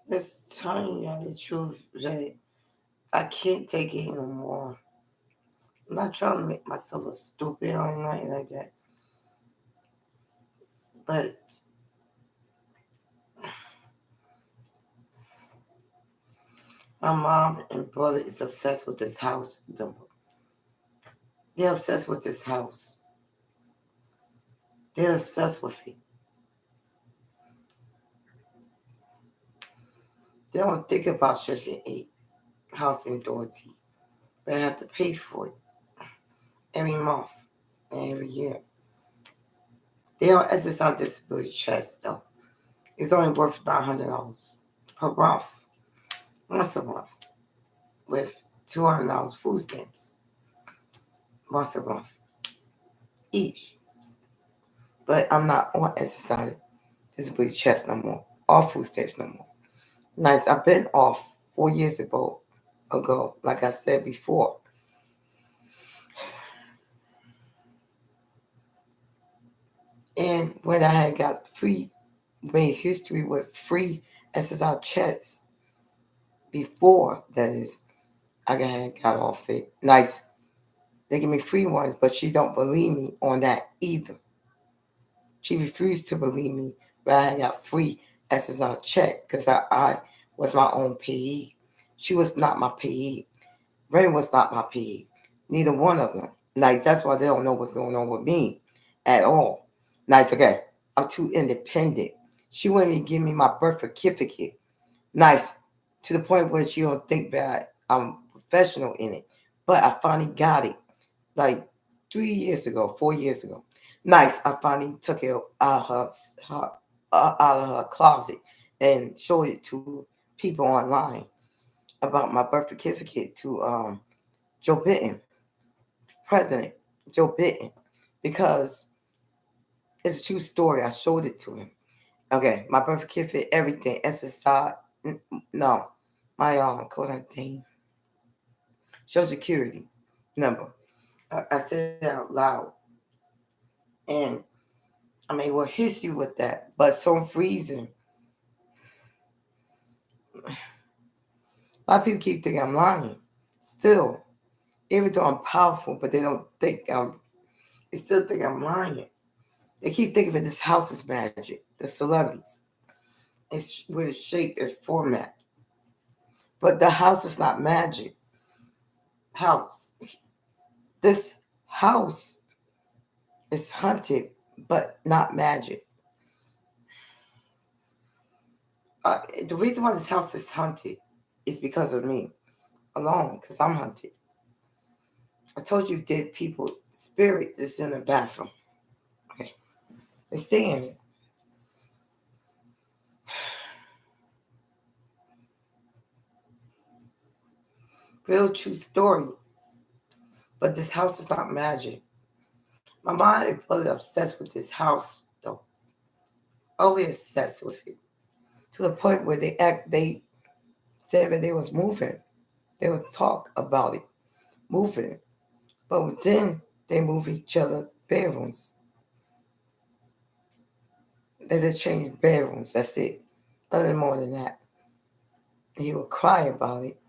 Just telling you the truth that I can't take it no more. I'm not trying to make myself look stupid or anything like that. But my mom and brother is obsessed with this house. They're obsessed with this house. They're obsessed with it. They don't think about Section 8 housing authority. But I have to pay for it every month and every year. They don't exercise disability checks though. It's only worth $900 per month, once a month, with $200 food stamps once a month each. But I'm not on exercise disability checks no more, or food stamps no more. Nice, I've been off 4 years ago, like I said before. And when I had got free, made history with free exercise checks before, that is, got off it. Nice, they give me free ones, but she don't believe me on that either. She refused to believe me, but I got free SSR check because I was my own payee. She was not my payee. Rain was not my payee. Neither one of them. Nice. That's why they don't know what's going on with me at all. Nice. Okay. I'm too independent. She wouldn't even give me my birth certificate. Nice. To the point where she don't think that I'm professional in it. But I finally got it. Like 3 years ago, 4 years ago. Nice. I finally took it her out of her closet and showed it to people online about my birth certificate to Joe Biden, President Joe Biden, because it's a true story. I showed it to him. Okay, my birth certificate, everything, SSI, no, my code thing, Social Security number. I said it out loud, and I mean, what hits you with that? But some reason, a lot of people keep thinking I'm lying. Still, even though I'm powerful, but they don't think they still think I'm lying. They keep thinking that this house is magic. The celebrities, it's with shape and format, but the house is not magic. House, this house is haunted, but not magic. The reason why this house is haunted is because of me alone, because I'm haunted. I told you dead people, spirits is in the bathroom. Okay. They stay in it. Real true story. But this house is not magic. My mom is really obsessed with this house, though. Always obsessed with it. To the point where they said that they was moving. They was talk about it. Moving. But then they move each other bedrooms. They just changed bedrooms. That's it. Nothing more than that. He would cry about it.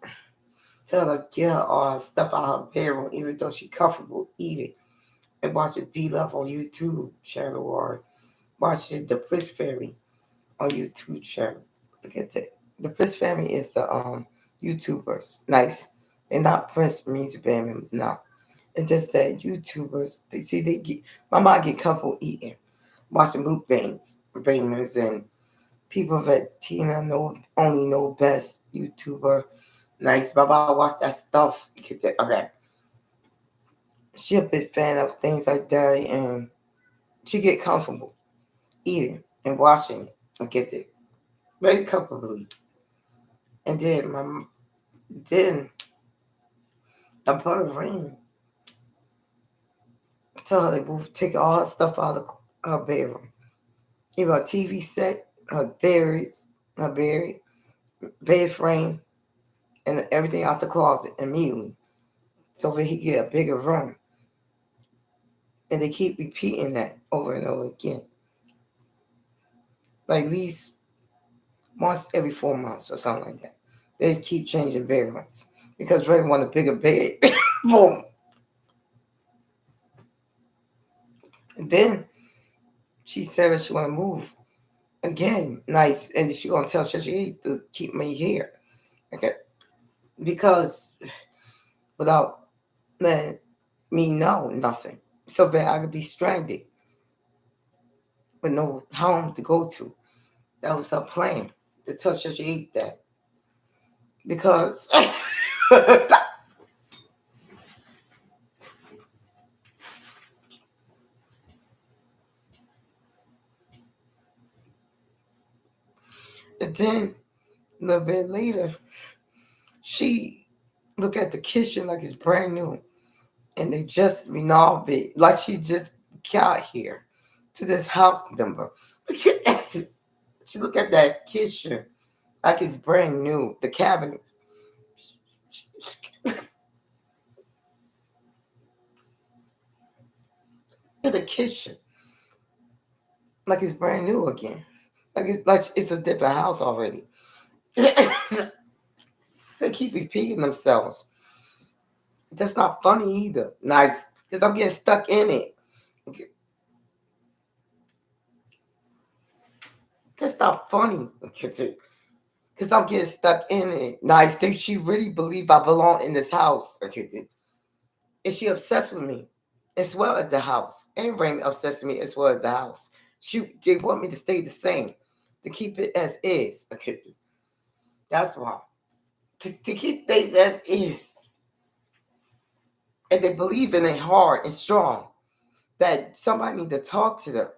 Tell her get her all her stuff out of her bedroom, even though she comfortable eating. And watch it beat up on YouTube channel or watch it The Prince Fairy on YouTube channel. Look at that. The Prince Family is the YouTubers. Nice. They're not Prince music band members, no. It's just that YouTubers, they see they get my mom get comfortable eating, watching mukbangs, bangers and people that Tina know only know best YouTuber. Nice. Baba watch that stuff. You can say, okay. She a big fan of things like that and she get comfortable eating and watching it. I get it. Very comfortably. And then I put her ring. Tell her to move, take all her stuff out of her bedroom. Even her TV set, her bed frame, and everything out the closet immediately. So that he get a bigger room. And they keep repeating that over and over again. Like at least once every 4 months or something like that. They keep changing bed ones because Ray want a bigger bed. Boom. And then she said that she want to move again. Nice, and she gonna tell Shashi to keep me here. Okay, because without letting me know nothing, so that I could be stranded with no home to go to. That was her plan to tell Shashi that because. And then a little bit later, she look at the kitchen like it's brand new, and they just renoved it like she just got here to this house number. She look at that kitchen like it's brand new. The cabinets in the kitchen like it's brand new again. Like it's a different house already. They keep repeating themselves. That's not funny either. Nice, because I'm getting stuck in it. That's not funny. Because I'm getting stuck in it. Nice. Think she really believe I belong in this house. Is she obsessed with me as well as the house? And Raymond obsessed with me as well as the house. They want me to stay the same, to keep it as is. Okay, that's why. To keep things as is. And they believe in it hard and strong that somebody need to talk to them.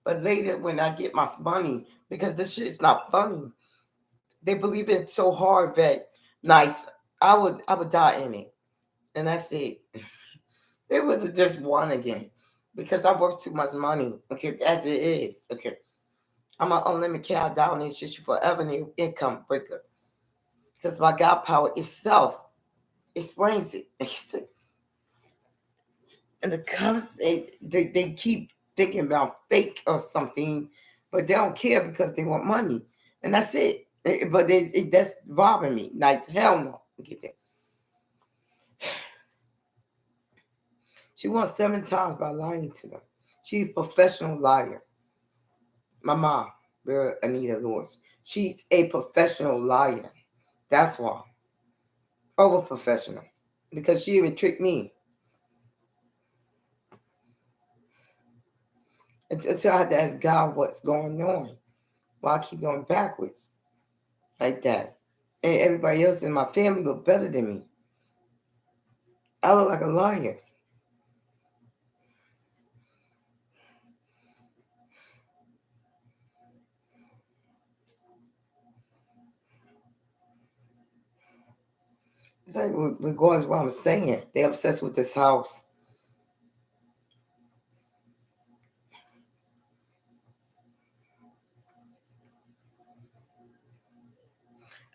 But later when I get my money, because this shit is not funny, they believe it so hard that nice, I would die in it. And that's it. They would have just won again. Because I work too much money. Okay, as it is. Okay. I'm an unlimited cow down in shit forever income breaker. Because my God power itself explains it. And the cops, they keep thinking about fake or something, but they don't care because they want money. And that's it. But that's robbing me. Nice. Hell no. Get that. She won 7 times by lying to them. She's a professional liar. My mom, Anita Lewis. She's a professional liar. That's why. Over professional. Because she even tricked me. Until I had to ask God what's going on. Why I keep going backwards like that. And everybody else in my family look better than me. I look like a liar. It's like regardless of what I'm saying, they obsessed with this house.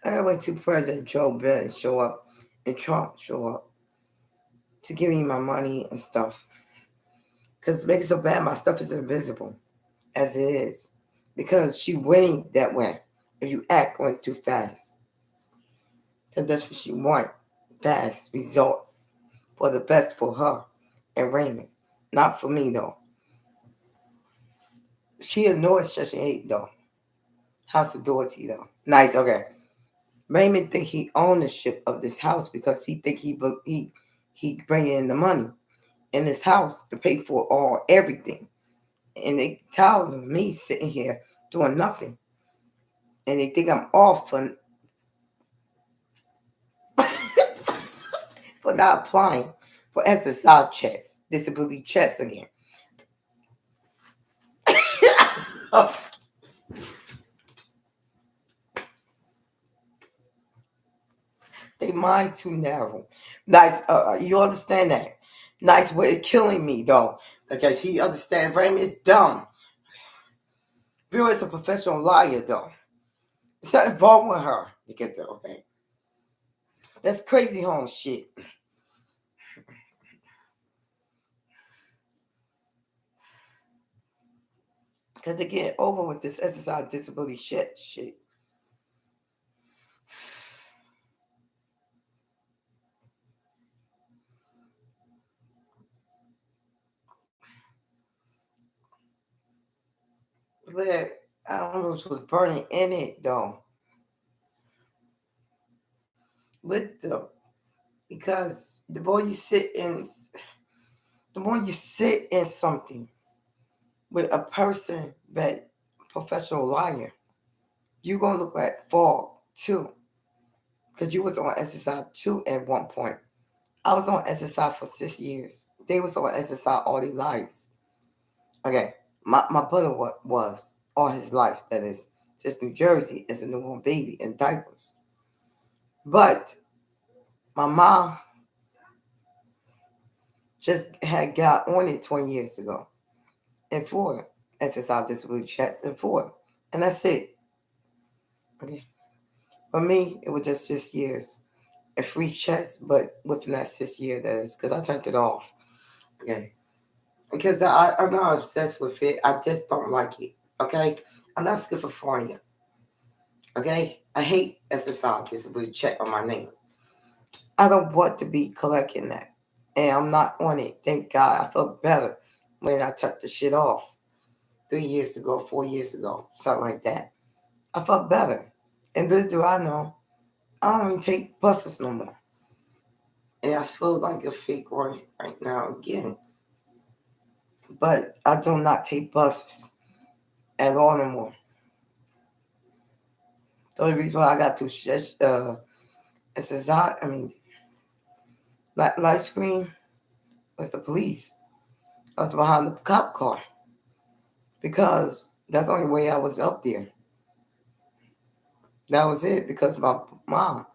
I gotta wait till President Joe Biden show up and Trump show up to give me my money and stuff. Because it makes it so bad, my stuff is invisible as it is. Because she winning that way if you act going too fast. Because that's what she want. Fast results for the best for her and Raymond. Not for me though. She annoys Session 8 though. House of Doherty though. Nice, okay. Raymond think he ownership of this house because he think he bringing in the money in this house to pay for all everything. And they tired of me sitting here doing nothing. And they think I'm off for not applying for SSI checks, disability checks again. They mind too narrow. Nice, you understand that? Nice way of killing me though, because he understands Raymond is dumb. Vera is a professional liar though. It's not involved with her. You get that, okay? That's crazy home shit. Because they get over with this SSI disability shit. But I don't know what was burning in it though. With the because the more you sit in something with a person that professional liar, you gonna look at fog too. Cause you was on SSI too at one point. I was on SSI for 6 years. They was on SSI all their lives. Okay. My brother was all his life, that is, since New Jersey as a newborn baby in diapers. But my mom just had got on it 20 years ago in Florida. SSI disability checks in Florida. And that's it. Okay. For me, it was just 6 years. And free checks, but within that 6 year, that is, because I turned it off. Okay. Because I'm not obsessed with it. I just don't like it. Okay. I'm not schizophrenia. Okay. I hate SSI disability check on my name. I don't want to be collecting that. And I'm not on it. Thank God. I felt better when I took the shit off 3 years ago, 4 years ago, something like that. I felt better. And little do I know, I don't even take buses no more. And I feel like a fake right now again. But I do not take buses at all no more. The only reason why I got to SSI, light screen was the police. I was behind the cop car because that's the only way I was up there. That was it because my mom,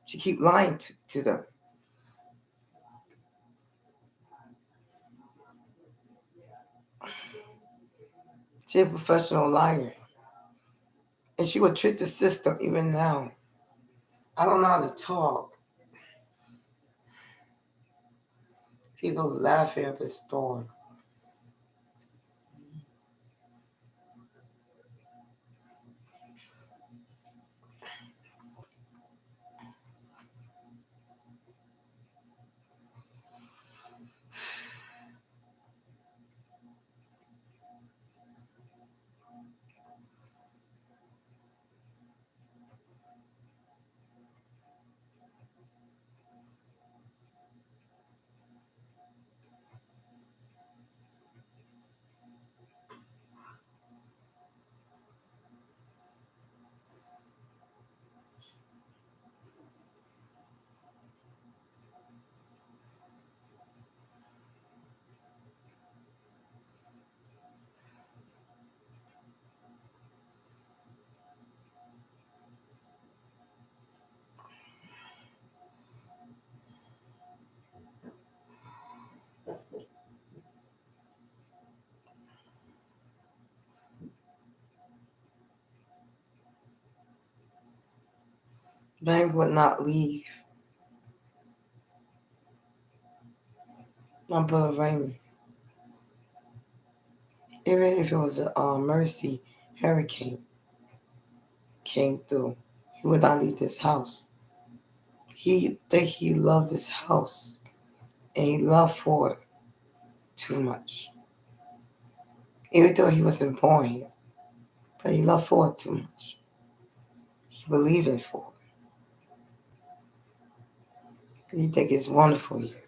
she keep lying to them. She a professional liar. And she would trick the system even now. I don't know how to talk. People laughing up a storm. Bank would not leave. My brother Raymond. Even if it was a Mercy hurricane came through, he would not leave this house. He loved this house and he loved Ford too much. Even though he wasn't born here, but he loved Ford too much. He believed in Ford. He think it's wonderful here.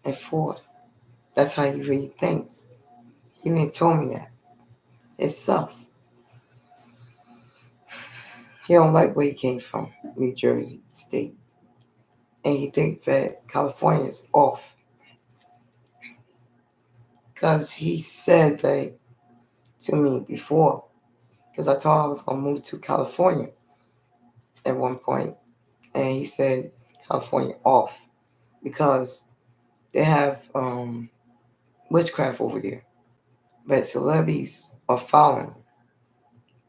And Ford, that's how he really thinks. He even told me that himself. He don't like where he came from, New Jersey State. And he think that California is off. Because he said that to me before. Because I told him I was going to move to California at one point. And he said California off. Because they have witchcraft over there. But celebrities are following.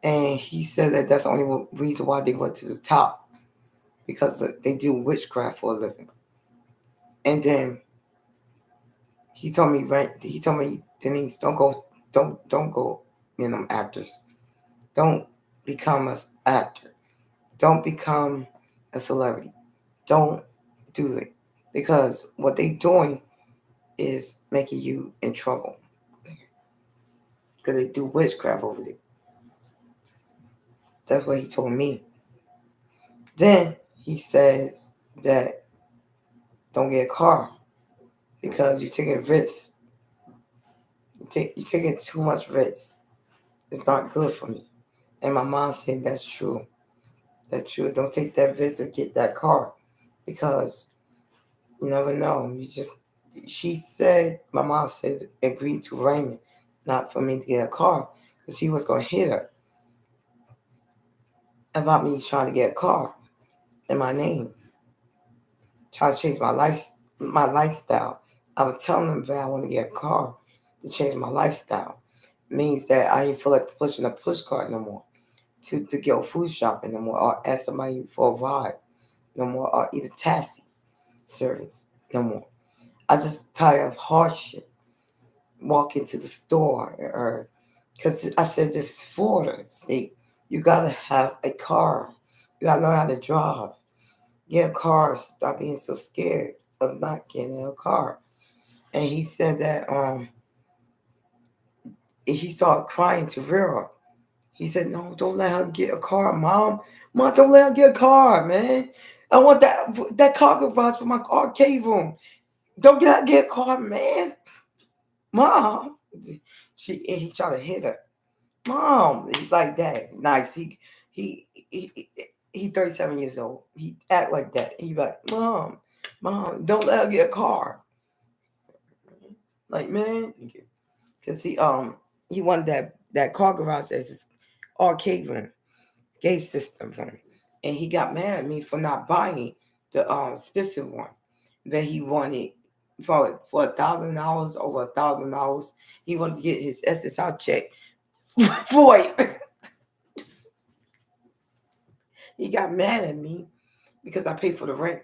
And he said that that's the only reason why they went to the top. Because they do witchcraft for a living. And then he told me, Denise, don't go Don't go, actors. Don't become an actor. Don't become a celebrity. Don't do it because what they doing is making you in trouble because they do witchcraft over there. That's what he told me. Then he says that don't get a car because you're taking risks. You're taking too much risk. It's not good for me. And my mom said that's true. That's true. Don't take that risk to get that car because you never know. She said, my mom said, agreed to Raymond not for me to get a car because he was going to hit her about me trying to get a car in my name, trying to change my lifestyle. I was telling him that I want to get a car to change my lifestyle. It means that I didn't feel like pushing a push cart no more to go food shopping no more or ask somebody for a ride no more or eat a taxi service no more. I just tired of hardship. Walk into the store or because I said this is Florida state. You gotta have a car. You gotta learn how to drive. Get a car. Stop being so scared of not getting a car. And he said that he started crying to Vera. He said, "No, don't let her get a car, mom. Mom, don't let her get a car, man. I want that car garage for my arcade room. Don't get her get a car, man, mom." He tried to hit her. Mom, he like that. Nice. He 37 years old. He act like that. He like, mom, don't let her get a car. Like, man, because he wanted that car garage as his arcade room, game system room, and he got mad at me for not buying the specific one that he wanted for $1,000, over $1,000. He wanted to get his SSI check for it. He got mad at me because I paid for the rent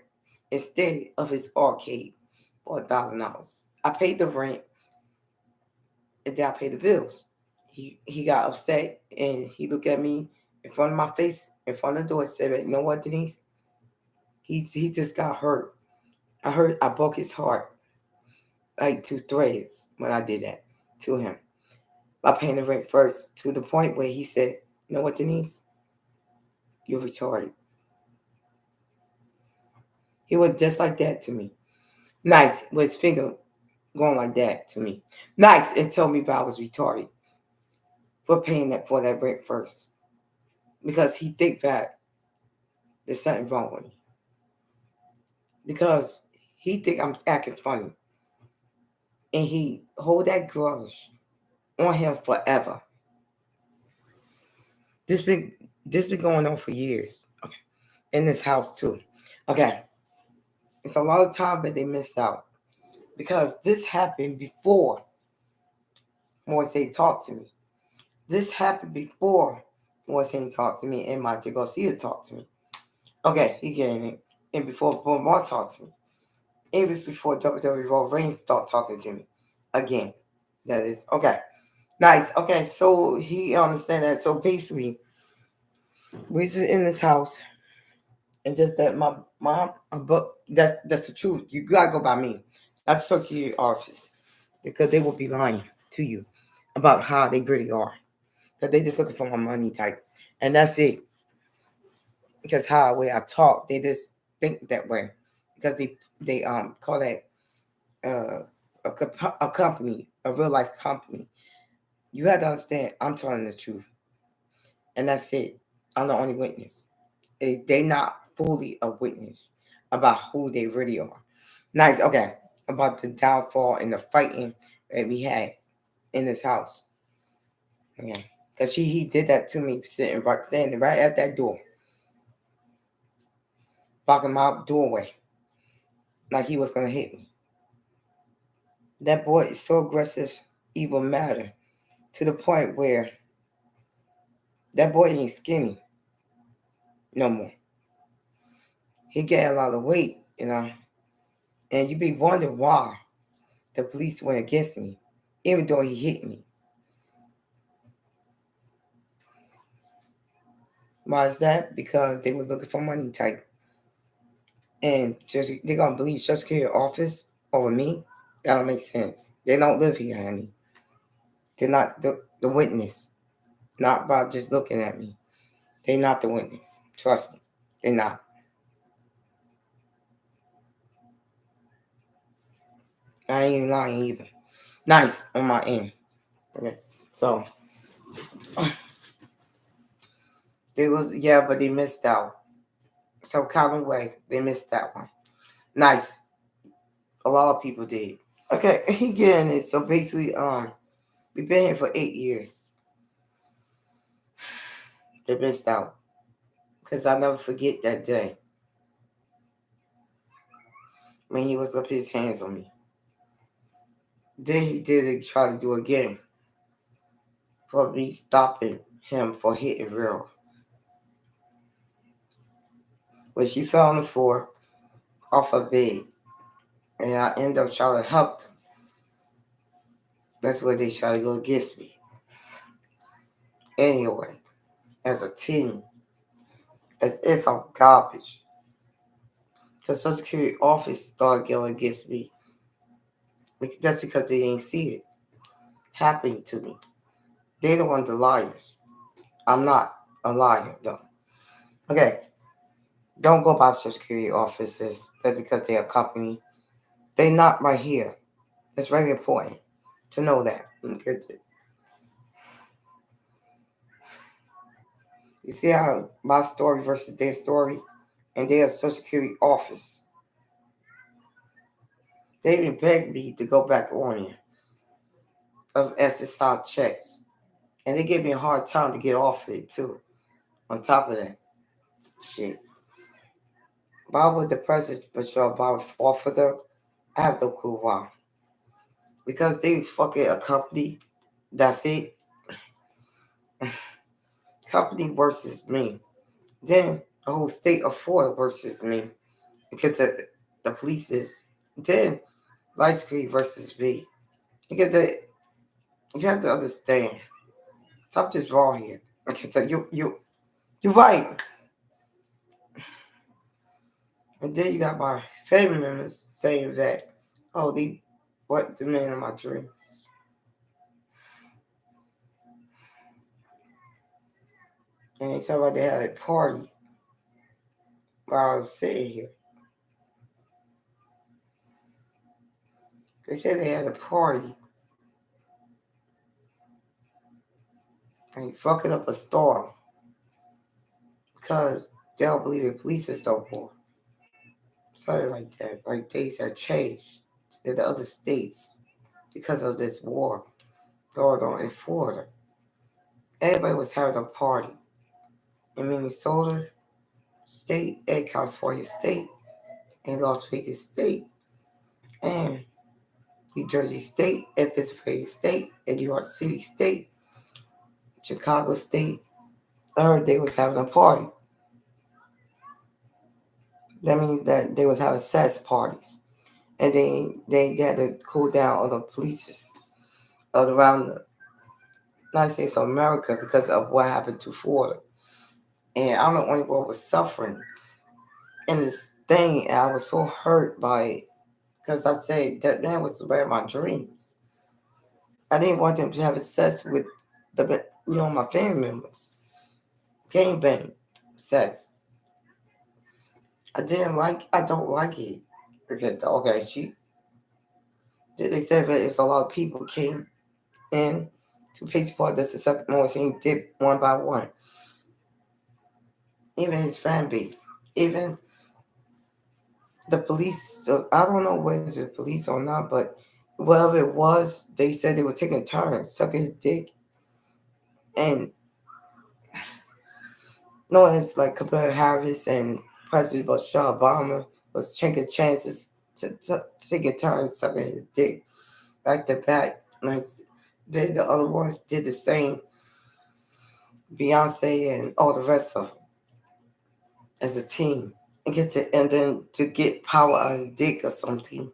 instead of his arcade for $1,000. I paid the rent and then I paid the bills. He got upset and he looked at me in front of my face, in front of the door, and said, "You know what, Denise? He just got hurt. I broke his heart like two threads when I did that to him by paying the rent first to the point where he said, "You know what, Denise? You're retarded." He went just like that to me. Nice with his finger going like that to me. Nice and told me if I was retarded for paying that for that rent first. Because he think that there's something wrong with me. Because he think I'm acting funny. And he hold that grudge on him forever. This been this been going on for years. Okay. In this house too. Okay. It's a lot of time that they miss out. Because this happened before Moise talked to me. This happened before Moise talked to me and Monte Garcia talked to me. Okay, he getting it. And before Boom Moss talked to me. Even before WWE Raw Reigns start talking to me. Again. That is okay. Nice. Okay, so he understand that. So basically, we're just in this house, and just that my mom, but that's the truth. You gotta go by me. That's circular office because they will be lying to you about how they really are. That they just looking for my money type, and that's it. Because how way I talk, they just think that way because they call that uh a company, a real life company. You have to understand. I'm telling the truth, and that's it. I'm the only witness. They not fully a witness about who they really are. Nice. Okay. About the downfall and the fighting that we had in this house. Okay. Because he did that to me standing right at that door, blocking my doorway, like he was gonna hit me. That boy is so aggressive, even matter, to the point where that boy ain't skinny no more. He gained a lot of weight. And you be wondering why the police went against me, even though he hit me. Why is that? Because they was looking for money type. And just they're gonna believe Social Security office over me? That don't make sense. They don't live here, honey. They're not the witness. Not by just looking at me. They're not the witness. Trust me. They're not. I ain't even lying either. Nice on my end. Okay. So they was but they missed out. So Colin Way, they missed that one. Nice. A lot of people did. Okay, he getting it. So basically, we've been here for 8 years. They missed out. Because I'll never forget that day when he was up his hands on me. Then he did it, try to do it again for me stopping him for hitting real. When she fell on the floor off her bed, and I ended up trying to help them. That's where they try to go against me. Anyway, as a team, as if I'm garbage. Because Social Security office started going against me. That's because they didn't see it happening to me. They're the ones the liars. I'm not a liar, though. Okay, don't go by Social Security offices. That's because they're a company. They're not right here. It's very important to know that. Okay. You see how my story versus their story, and their Social Security office. They even begged me to go back on here of SSI checks. And they gave me a hard time to get off of it too. On top of that. Shit. Why would the president patrol fall for them? I have no clue why. Because they fucking a company. That's it. Company versus me. Then the whole state of Florida versus me. Because the police is. Then Light Street versus me. Because you have to understand. Something's wrong here. Okay, so you're right. And then you got my family members saying that, oh, they what the man of my dreams. And they talk about they had a party while I was sitting here. They said they had a party and fucking up a store because they don't believe the police is no more. Something like that. Like things have changed in the other states because of this war going on in Florida. Everybody was having a party in Minnesota State and California State and Las Vegas State and New Jersey State and Pennsylvania State and New York City State, Chicago State. They was having a party. That means that they was having sex parties. And they had to cool down all the polices around the United States of America because of what happened to Florida. And I'm the only one was suffering in this thing. And I was so hurt by it because I said that man was the man of my dreams. I didn't want them to have sex with my family members. Gangbang sex. I don't like it. Okay, they said that if a lot of people came in to pay part that's the second more he did one by one. Even his fan base. Even the police. So I don't know whether it's the police or not, but whatever it was, they said they were taking turns sucking his dick. And no, it's like Kamala Harris and President Barack Obama was taking chances to take a turn sucking his dick back to back. Like the other ones did the same. Beyonce and all the rest of them as a team and then to get power out of his dick or something.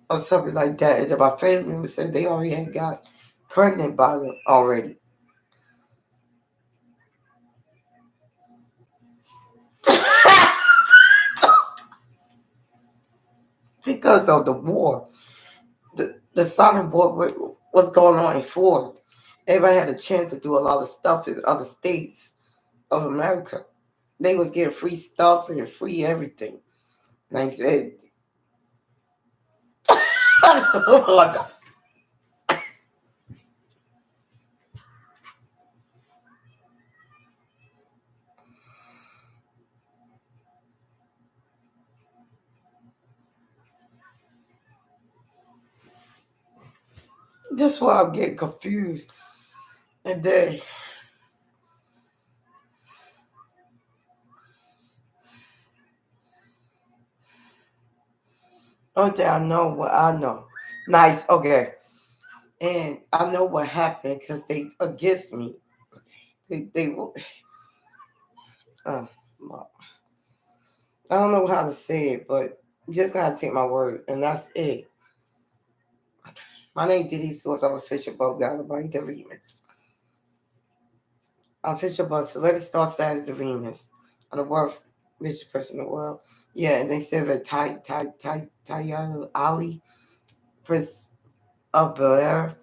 or something like that. And then my family members said they already had got pregnant by them already. Because of the war. The silent war was going on in Ford. Everybody had a chance to do a lot of stuff in other states of America. They was getting free stuff and free everything. And I said, that's why I'm getting confused. And then, okay, I know what I know. Nice, okay. And I know what happened because they against me. They uh, I don't know how to say it, but you just gotta take my word, and that's it. My name Deniselewisgod. I'm a official boat guy by the remix. I'm official boat celebrity star status the remix. I'm the world richest person in the world. Yeah, and they said that Ty Ali, Prince of Bel Air,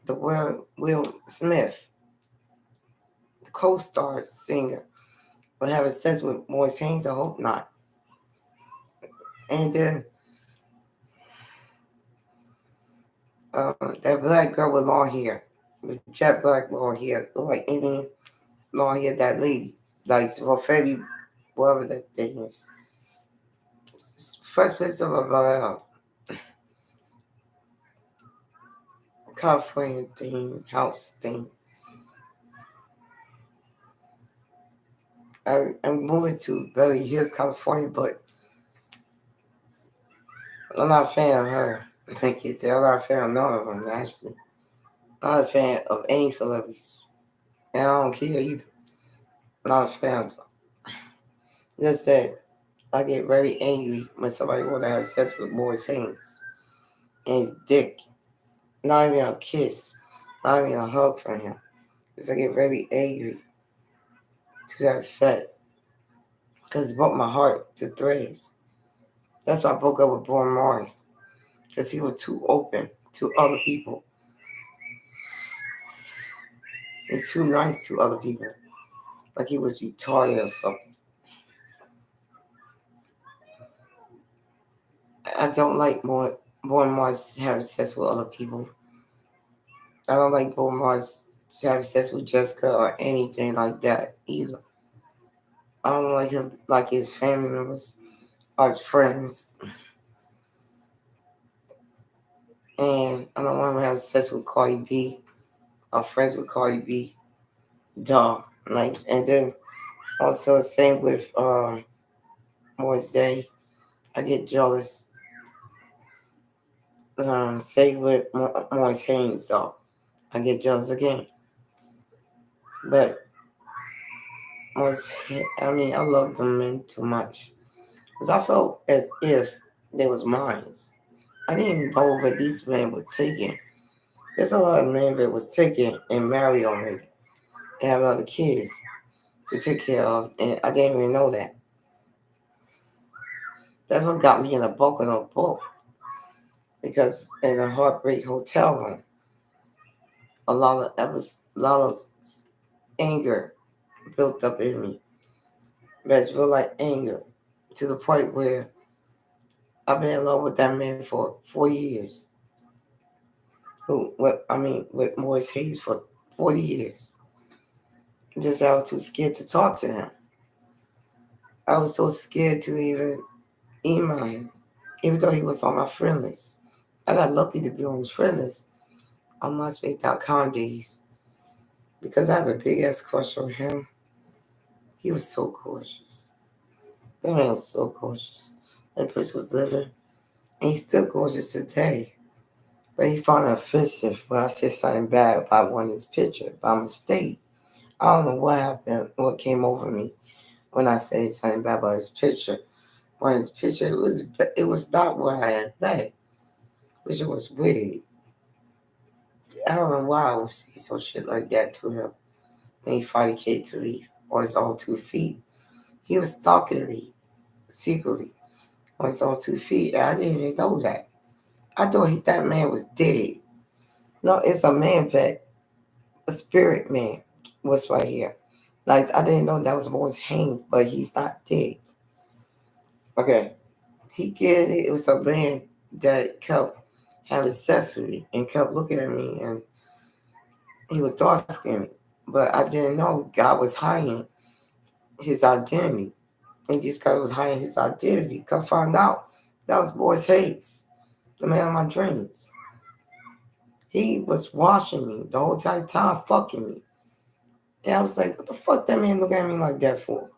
the world Will Smith, the co-star singer, will have sex with Morris Haynes. I hope not. And then that black girl with long hair, with jet black long hair, look like Indian long hair. That lady, like for Febby, whatever that thing is. First place of a California thing, house thing. I'm moving to Beverly Hills, California, but I'm not a fan of her. Thank you. I'm not a fan of none of them, actually. I'm not a fan of any celebrities. And I don't care either. I'm not a fan of them. Just that I get very angry when somebody want to have sex with Morris Haynes and his dick. Not even a kiss. Not even a hug from him. Because I get very angry to that effect. Because it broke my heart to threads. That's why I broke up with Born Morris. Because he was too open to other people. He's too nice to other people. Like he was retarded or something. I don't like Born Morris having sex with other people. I don't like Born Morris having sex with Jessica or anything like that either. I don't like him like his family members or his friends. And I don't want him to have sex with Cardi B or friends with Cardi B. Duh. Nice. And then also same with Morris Day. I get jealous. Same with Morris Haynes though. I get jealous again. But Morris, I mean, I love them men too much. Because I felt as if they was mine. I didn't even know that these men was taken. There's a lot of men that was taken and married already. And have other kids to take care of. And I didn't even know that. That's what got me in a book on a book. Because in a heartbreak hotel room, a lot of anger built up in me. But it's real like anger to the point where I've been in love with that man for 4 years. With Morris Hayes for 40 years. Just I was too scared to talk to him. I was so scared to even email him, even though he was on my friend list. I got lucky to be on his friend list on MySpace.com days because I had a big ass crush on him. He was so gorgeous. That man was so gorgeous. That person was living, and he's still gorgeous today. But he found it offensive when I said something bad about one of his picture by mistake. I don't know what happened, what came over me when I said something bad about his picture. When his picture, it was not what I had bet. which was weird. I don't know why I would say some shit like that to him. And he finally came to me on his own 2 feet. He was talking to me secretly on his own 2 feet, and I didn't even know that. I thought that man was dead. No, it's a man that a spirit man was right here. Like I didn't know that was Morris Haynes, but he's not dead. Okay, he get it. It was a man that kept having sex with me and kept looking at me, and he was dark skinned. But I didn't know God was hiding his identity. And just God was hiding his identity. Come find out that was Morris Hayes, the man of my dreams. He was washing me the whole entire time, fucking me. And I was like, what the fuck that man look at me like that for?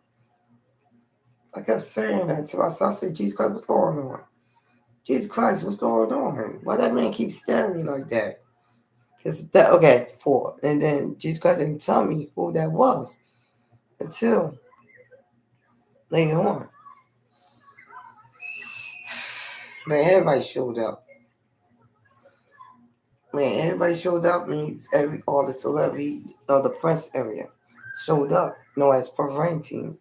I kept saying that to myself. I said, Jesus Christ, what's going on? Jesus Christ, what's going on? Why that man keep staring at me like that? Because that, okay, 4. And then Jesus Christ didn't tell me who that was until later on. Man, everybody showed up. Man, everybody showed up means all the celebrity the press area showed up. Known as preventing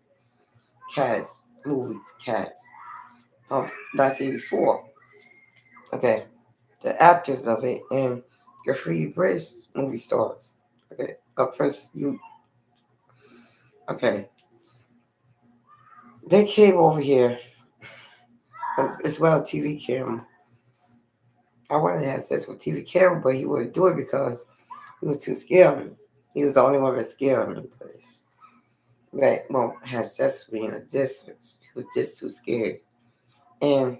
cats, movies, cats. 1984. Okay. The actors of it and graffiti British movie stars. Okay. Press you okay. They came over here as well TV camera. I wanted to have sex with TV camera, but he wouldn't do it because he was too scared of me. He was the only one that scared of me. Because right won't have sex with me in a distance. He was just too scared. And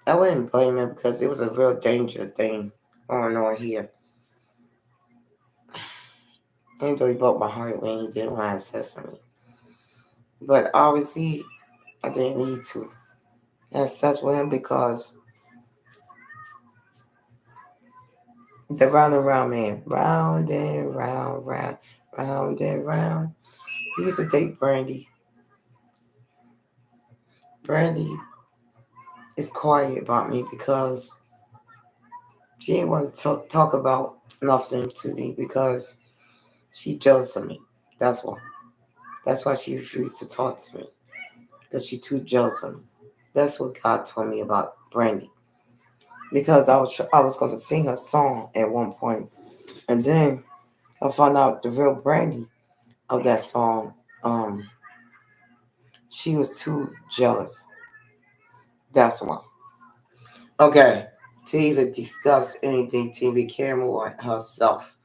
I wouldn't blame him because it was a real danger thing going on here. Even though he broke my heart when he didn't want to have sex with me. But obviously, I didn't need to have sex with him because the round and round man, round and round, round, round and round. He used to date Brandy. Brandy is quiet about me because she didn't want to talk about nothing to me because she jealous of me. That's why. That's why she refused to talk to me because she too jealous of me. That's what God told me about Brandy because I was going to sing her song at one point, and then I found out the real Brandy of that song. Um, she was too jealous. That's why. Okay, to even discuss anything, TV camera herself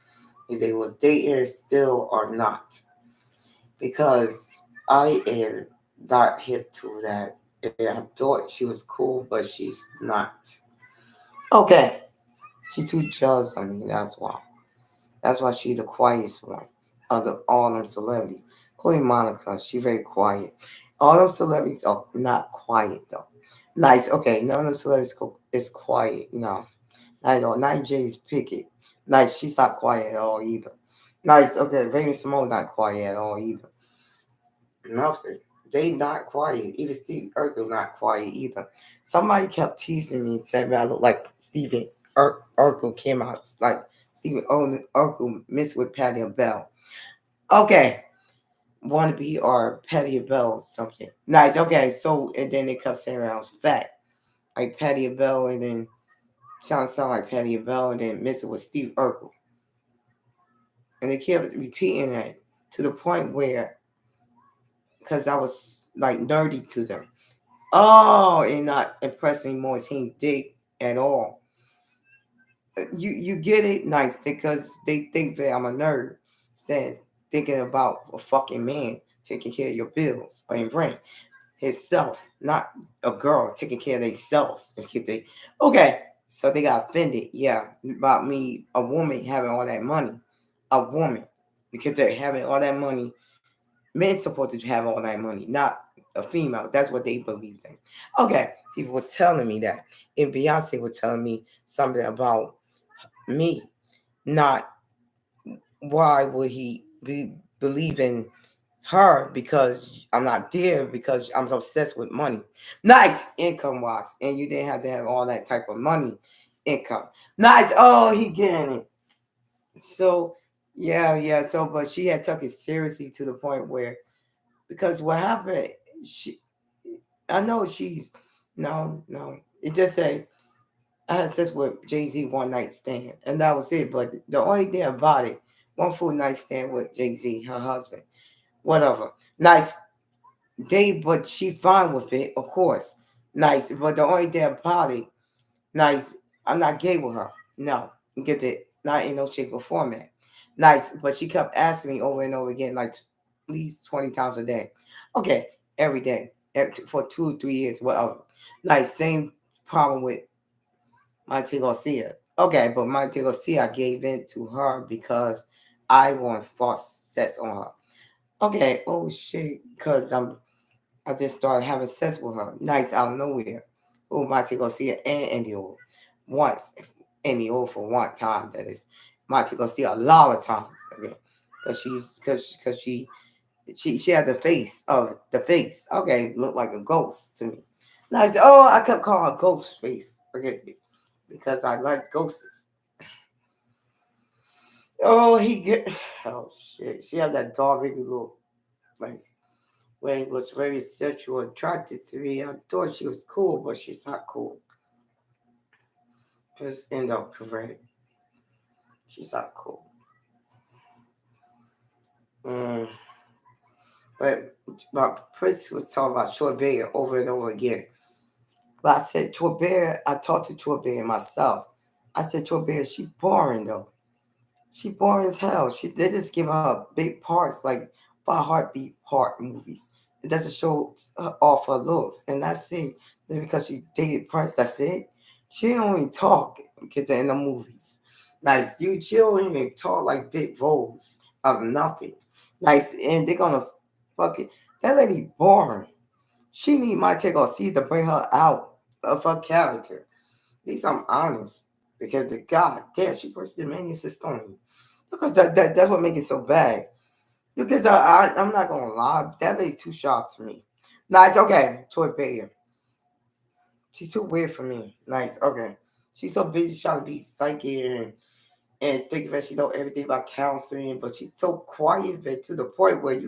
is it was dating still or not because I am not hip to that. And I thought she was cool, but she's not. Okay, she too jealous of me. That's why. That's why she's the quietest one of all them celebrities. Including Monica, she very quiet. All them celebrities are not quiet though. Nice, okay, none of them celebrities is quiet. No, I know. Not Jay's Pickett. Nice, she's not quiet at all either. Nice, okay, Raven Simone not quiet at all either. Nothing. They not quiet. Even Steve Urkel not quiet either. Somebody kept teasing me, saying I look like Steven Urkel came out like Stephen Urkel mixed with Patty Bell. Okay, wannabe or Patty Bell something. Nice. Okay, so and then they kept saying I was fat, like Patty Bell, and then sound like Patty Bell, and then mix it with Steve Urkel, and they kept repeating that to the point where, because I was like nerdy to them. Oh, and not impressing Morris Haynes dick at all. You get it, nice, because they think that I'm a nerd. Says thinking about a fucking man taking care of your bills or your rent. Himself, not a girl taking care of themselves. Okay, so they got offended, yeah, about me, a woman having all that money. A woman. Because they're having all that money. Men supposed to have all that money, not a female. That's what they believed in. Okay, people were telling me that. And Beyonce was telling me something about me. Not why would he believe in her because I'm not there because I'm so obsessed with money. Nice income wise. And you didn't have to have all that type of money income. Nice. Oh, he getting it. So yeah. So but she had took it seriously to the point where because what happened, she I know she's no. It just say I had sex with Jay-Z one night stand and that was it. But the only thing about it, one full night stand with Jay-Z, her husband. Whatever. Nice date, but she fine with it, of course. Nice. But the only thing about it, nice, I'm not gay with her. No. You get it? Not in no shape or format. Nice. But she kept asking me over and over again, like at least 20 times a day. Okay, every day. For 2 or 3 years, whatever. Nice. Same problem with Monte Garcia. Okay, but Monte Garcia I gave in to her because I want false sets on her. Okay, oh shit, because I just started having sex with her. Nights out of nowhere. Oh, Monte Garcia and Indio. Once. Indio for one time, that is. Monte Garcia a lot of times. Okay. Because she had the face of the face. Okay, looked like a ghost to me. And I said, oh, I kept calling her ghost face. Forget it. Because I like ghosts. Oh, he get oh shit. She had that dog baby look. Like when he was very sexual attracted to me. I thought she was cool, but she's not cool. Just end up correct. She's not cool. Mm. But my Prince was talking about Troy Bear over and over again. But I said, Troy Bear, I talked to Troy Bear myself. I said, Troy Bear, she boring though. She boring as hell. They just give her big parts like five heartbeat part movies. It doesn't show off her looks, and that's it. Then because she dated Prince, that's it. She don't even talk get in the movies. Nice, dude. She don't even talk like big roles of nothing. Nice, and they're gonna fuck it. That lady boring. She need my take on C to bring her out of her character. At least I'm honest. Because God damn, she pushed the menu system. Because that's what makes it so bad. Because I'm not gonna lie, that lady too sharp to me. Nice, okay, Toy Bayer. She's too weird for me. Nice, okay. She's so busy trying to be psychic and thinking that she know everything about counseling, but she's so quiet that to the point where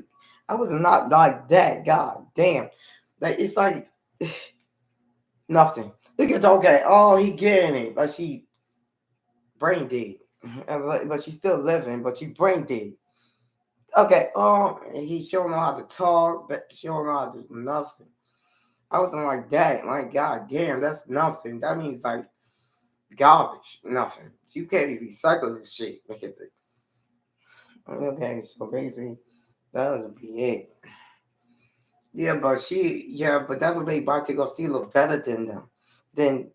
I was not like that. God damn, like it's like nothing. Look at okay. Oh, he getting it. Like she brain dead, but she's still living, but she brain dead. Okay, he showing her how to talk, but she don't know how to do nothing. I wasn't like that. My God damn, that's nothing. That means like garbage, nothing. So you can't even recycle this shit. Okay, so basically that was be it. But that would make Barty Garcia look better than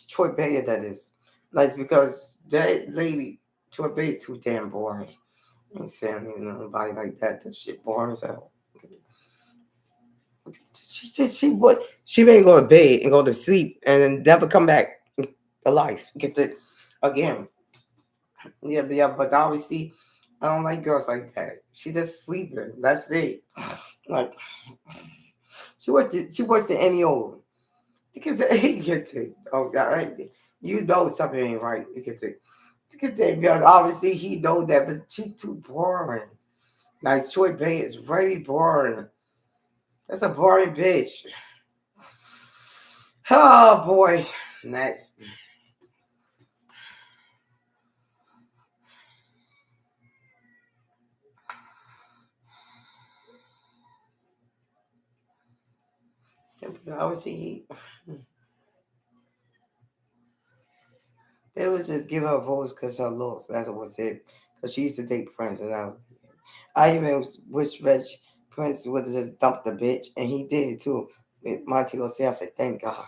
Troy Bayer. That is, like because that lady Troy Bayer is too damn boring. Ain't saying nobody like that. That shit boring as hell. She said she may go to bed and go to sleep and then never come back to life. Get the again. Yeah, but obviously I don't like girls like that. She just sleeping. That's it. Like she works to any old. Because he get to oh God, right? You know something ain't right. Because obviously he know that, but she too boring. Like Troy Bay is very boring. That's a boring bitch. Oh boy. Next. Obviously, they was just give her a voice because her looks. That's what was it. Because she used to date Prince, and I even wish Reg Prince would have just dumped the bitch, and he did it too. With Montego C, I said, thank God.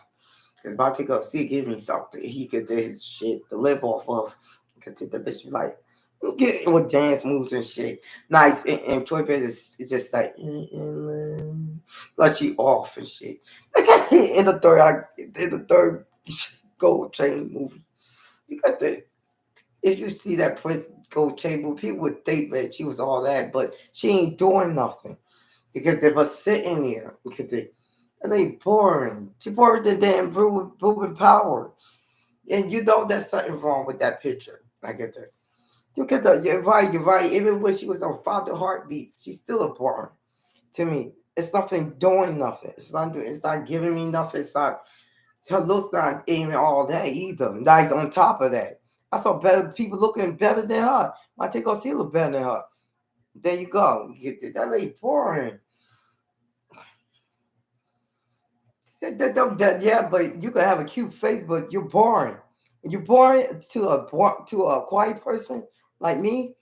Because Montego C gave me something he could do his shit to live off of. Because the bitch be like, get with dance moves and shit. Nice. And Troy Bears is just like, like she off and shit. Like in the third gold chain movie. You got the if you see that Prince gold chain movie, people would think that she was all that, but she ain't doing nothing. because they was sitting there and they boring. She bored than damn proven power, and you know there's something wrong with that picture. I get that. You get that. You're right. You're right. Even when she was on Father Heartbeats, she's still a boring to me. It's nothing doing nothing. It's not doing. It's not giving me nothing. It's not. Her looks not aiming all that either. Nice on top of that. I saw better people looking better than her. I think I'll see a little better than her. There you go. You get that lady boring. Said yeah, but you can have a cute face, but you're boring. When you're boring to a quiet person like me,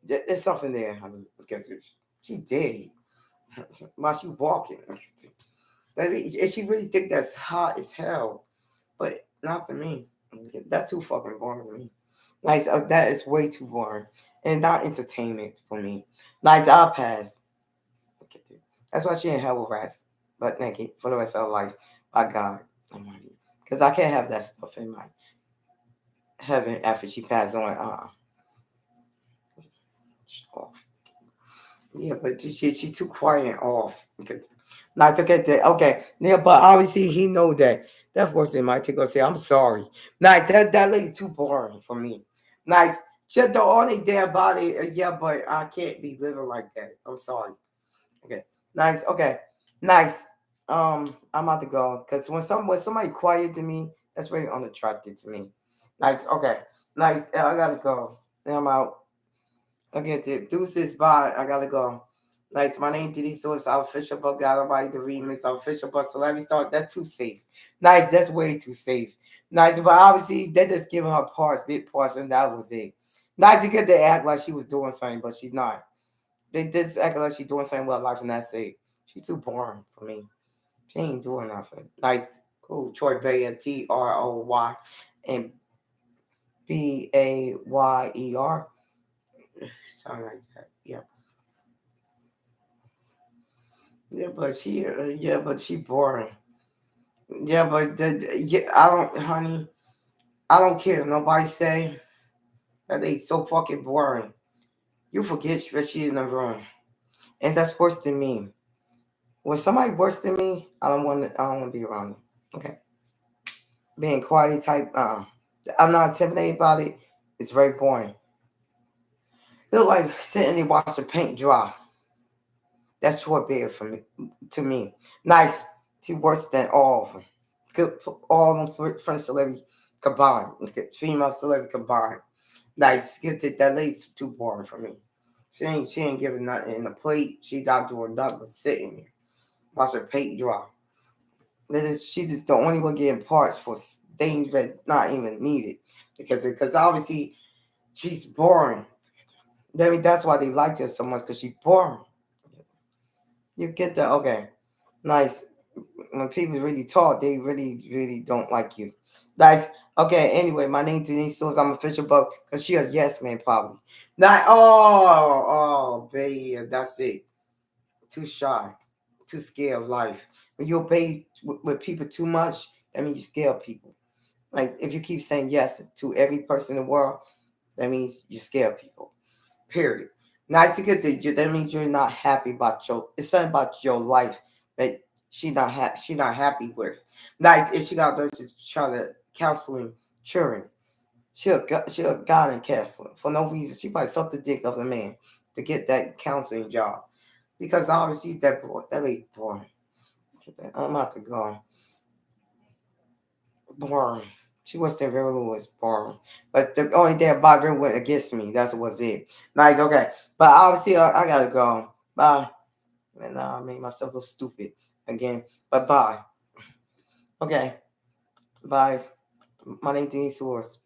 there's something there, honey. Because she did while she walking. That mean, and she really think that's hot as hell, but not to me. That's too fucking boring to me. Like that is way too boring and not entertainment for me. Like I'll pass. That's why she ain't hell with rats, but naked for the rest of her life. By God Almighty, because I can't have that stuff in my heaven after she passed on. Off. Yeah, but she's too quiet and off. Not to get that. Okay, yeah, but obviously he know that. That's worse than my to say I'm sorry. Nice, that lady too boring for me. Nice, shut the all they damn body. Yeah, but I can't be living like that. I'm sorry. Okay, nice. Okay, nice. I'm about to go because when somebody quiet to me, that's very unattractive to me. Nice. Okay, nice. I gotta go. And I'm out. Okay, deuces. Bye. I gotta go. Nice. My name Deniselewisgod. I'm official about God Almighty the remix. I'm official about celebrity star. That's too safe. Nice. That's way too safe. Nice, but obviously they just giving her parts, big parts, and that was it. Nice to get to act like she was doing something, but she's not. They just act like she's doing something with life, and that's it. She's too boring for me. She ain't doing nothing. Nice. Cool. Troy Bayer, Troy, and Bayer. Something like that. Yeah. Yeah, but she boring. Yeah, but yeah, I don't, honey. I don't care. Nobody say that they so fucking boring. You forget that she's in the room, and that's worse than me. When somebody worse than me, I don't want to. I don't want to be around them. Okay, being quiet type. I'm not intimidated about it. It's very boring. Look like sitting there watching paint dry. That's short beard for me. To me, nice. She worse than all of them. Good, all of them for celebrities combined. Female celebrity combined. Nice. Get that lady's too boring for me. She ain't giving nothing in the plate. She not doing nothing but sitting there. Watch her paint dry. She's just the only one getting parts for things that not even needed. Because obviously she's boring. I mean, that's why they like her so much because she's boring. You get that? Okay. Nice. When people really talk, they really, really don't like you. Nice. Okay, anyway, my name is Denise Stewart. I'm official, but because she a yes man, probably. Not, baby, that's it. Too shy, too scared of life. When you obey with people too much, that means you scare people. Like, if you keep saying yes to every person in the world, that means you scare people. Period. Not to get to you, that means you're not happy about it's something about your life that she not happy with. Nice if she got to try to counseling children. She'll gone in counseling for no reason. She probably sucked the dick of the man to get that counseling job. Because obviously that lady boring. I'm about to go. Boring. She was there very was boring. But the only thing about her went against me. That's was it. Nice, okay. But obviously I gotta go. Bye. And I made myself look stupid again. But bye. Okay. Bye. My name is Denise Source.